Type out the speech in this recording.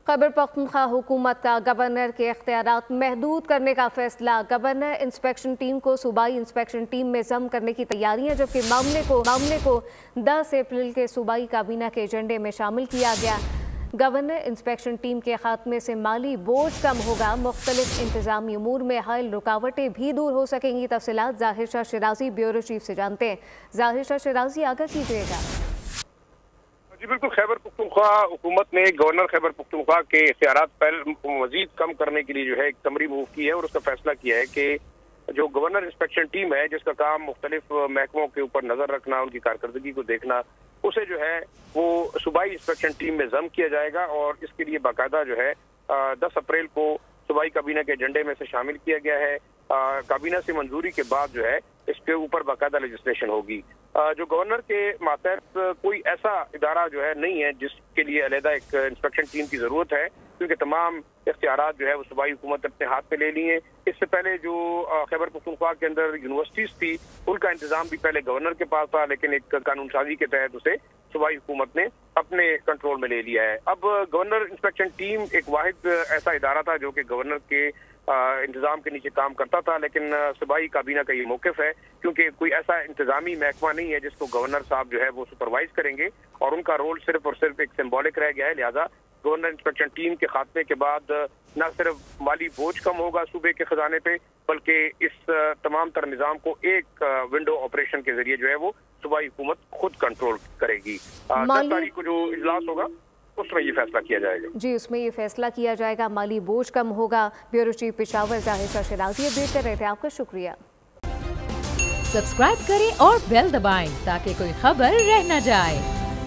खैबर पख्तूनख्वा हुकूमत का गवर्नर के इख्तियारात महदूद करने का फैसला। गवर्नर इंस्पेक्शन टीम को सूबाई इंस्पेक्शन टीम में ज़म करने की तैयारियां, जबकि मामले को 10 अप्रैल के सूबाई काबीना के एजेंडे में शामिल किया गया। गवर्नर इंस्पेक्शन टीम के खात्मे से माली बोझ कम होगा, मुख्तलिफ इंतजामी उमूर में हायल रुकावटें भी दूर हो सकेंगी। तफसीलात ज़ाहिर शाह शिराजी ब्यूरो चीफ से जानते हैं। ज़ाहिर शाह शिराजी, आगाह कीजिएगा। जी बिल्कुल, खैबर पख्तूनख्वा हुकूमत ने गवर्नर खैबर पख्तूनख्वा के इख्तियारात पहले मजीद कम करने के लिए जो है एक तमरी मूव की है और उसका फैसला किया है कि जो गवर्नर इंस्पेक्शन टीम है, जिसका काम मुख्तलिफ महकमों के ऊपर नजर रखना, उनकी कारकर्दगी को देखना, उसे जो है वो सूबाई इंस्पेक्शन टीम में जम किया जाएगा और इसके लिए बाकायदा जो है 10 अप्रैल को सूबाई काबीना के एजेंडे में से शामिल किया गया है। काबीना से मंजूरी के बाद जो है इसके ऊपर बाकायदा लेजिस्लेशन होगी। जो गवर्नर के मातहत कोई ऐसा इदारा जो है नहीं है जिसके लिए अलहदा एक इंस्पेक्शन टीम की जरूरत है, क्योंकि तमाम इख्तियारात जो है वो सूबाई हुकूमत अपने हाथ में ले ली हैं। इससे पहले जो खैबर पख्तूनख्वा के अंदर यूनिवर्सिटीज थी, उनका इंतजाम भी पहले गवर्नर के पास था, लेकिन एक कानून साजी के तहत उसे सूबाई हुकूमत ने अपने कंट्रोल में ले लिया है। अब गवर्नर इंस्पेक्शन टीम एक वाहिद ऐसा इदारा था जो कि गवर्नर के इंतजाम के नीचे काम करता था, लेकिन सूबाई काबीना का ये मौक़िफ़ है क्योंकि कोई ऐसा इंतजामी महकमा नहीं है जिसको गवर्नर साहब जो है वो सुपरवाइज करेंगे और उनका रोल सिर्फ और सिर्फ एक सिंबॉलिक रह गया है। लिहाजा गवर्नर इंस्पेक्शन टीम के खात्मे के बाद न सिर्फ माली बोझ कम होगा सूबे के खजाने पे, बल्कि इस तमाम तर निज़ाम को एक विंडो ऑपरेशन के जरिए जो है वो सूबाई हुकूमत खुद कंट्रोल करेगी। 10 तारीख को जो इजलास होगा उसमें ये फैसला किया जाएगा। जी, उसमें ये फैसला किया जाएगा, माली बोझ कम होगा। ब्यूरो चीफ पेशावर ज़ाहिर शाह शिराजी अपडेट कर रहे थे। आपका शुक्रिया। सब्सक्राइब करें और बेल दबाएं ताकि कोई खबर रह न जाए।